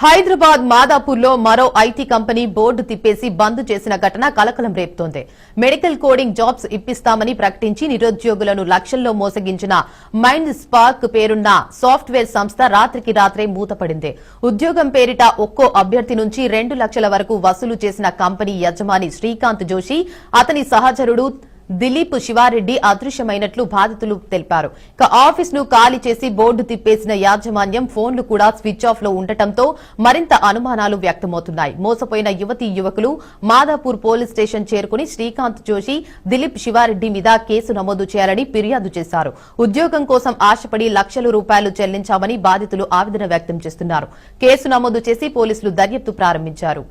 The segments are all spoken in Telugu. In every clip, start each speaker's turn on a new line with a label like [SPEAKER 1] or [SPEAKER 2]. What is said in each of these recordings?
[SPEAKER 1] హైదరాబాద్ మాదాపూర్లో మరో ఐటీ కంపెనీ బోర్డు తిప్పేసి బంద్ చేసిన ఘటన కలకలం రేపుతోంది. మెడికల్ కోడింగ్ జాబ్స్ ఇప్పిస్తామని ప్రకటించి నిరుద్యోగులను లక్షల్లో మోసగించిన మైండ్ స్పార్క్ పేరున్న సాఫ్ట్వేర్ సంస్థ రాత్రికి రాత్రే మూతపడింది. ఉద్యోగం పేరిట ఒక్కో అభ్యర్థి నుంచి 2 లక్షల వరకు వసూలు చేసిన కంపెనీ యజమాని శ్రీకాంత్ జోషి, అతని సహచరుడు దిలీప్ శివారెడ్డి అదృశ్యమైనట్లు బాధితులు తెలిపారు. ఇక ఆఫీస్ ను ఖాళీ చేసి బోర్డు తిప్పేసిన యాజమాన్యం ఫోన్లు కూడా స్విచ్ ఆఫ్ లో ఉండటంతో మరింత అనుమానాలు వ్యక్తమవుతున్నాయి. మోసపోయిన యువతీ యువకులు మాదాపూర్ పోలీస్ స్టేషన్ చేరుకుని శ్రీకాంత్ జోషి, దిలీప్ శివారెడ్డి మీద కేసు నమోదు చేయాలని ఫిర్యాదు చేశారు. ఉద్యోగం కోసం ఆశపడి లక్షల రూపాయలు చెల్లించామని బాధితులు ఆవేదన వ్యక్తం చేస్తున్నారు. కేసు నమోదు చేసి పోలీసులు దర్యాప్తు ప్రారంభించారు.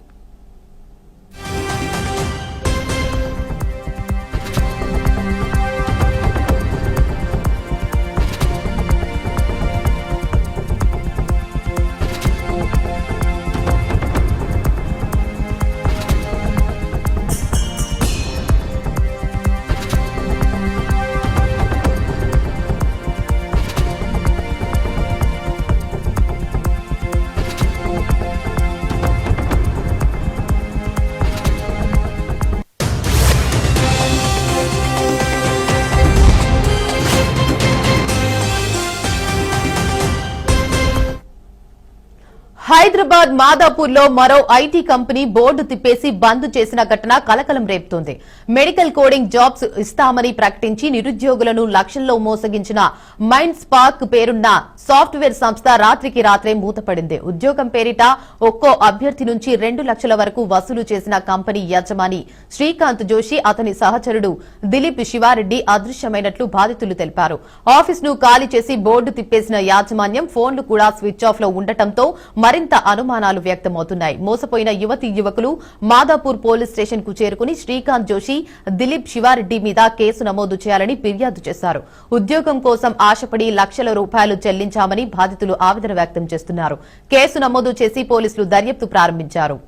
[SPEAKER 1] హైదరాబాద్ మాదాపూర్లో మరో ఐటీ కంపెనీ బోర్డు తిప్పేసి బంద్ చేసిన ఘటన కలకలం రేపుతోంది. మెడికల్ కోడింగ్ జాబ్స్ ఇస్తామని ప్రకటించి నిరుద్యోగులను లక్షల్లో మోసగించిన మైండ్ స్పార్క్ పేరున్న సాఫ్ట్వేర్ సంస్థ రాత్రికి రాత్రే మూతపడింది. ఉద్యోగం పేరిట ఒక్కో అభ్యర్థి నుంచి 2 లక్షల వరకు వసూలు చేసిన కంపెనీ యజమాని శ్రీకాంత్ జోషి, అతని సహచరుడు దిలీప్ శివారెడ్డి అదృశ్యమైనట్లు బాధితులు తెలిపారు. ఆఫీస్ ను ఖాళీ చేసి బోర్డు తిప్పేసిన యాజమాన్యం ఫోన్లు కూడా స్విచ్ ఆఫ్ లో ఉండటంతో మరింత అనుమానాలు వ్యక్తమవుతున్నాయి. మోసపోయిన యువతీ యువకులు మాదాపూర్ పోలీస్ స్టేషన్ కు చేరుకుని శ్రీకాంత్ జోషి, దిలీప్ శివారెడ్డి మీద కేసు నమోదు చేయాలని ఫిర్యాదు చేశారు. ఉద్యోగం కోసం ఆశపడి లక్షల రూపాయలు చెల్లించామని బాధితులు ఆవేదన వ్యక్తం చేస్తున్నారు. కేసు నమోదు చేసి పోలీసులు దర్యాప్తు ప్రారంభించారు.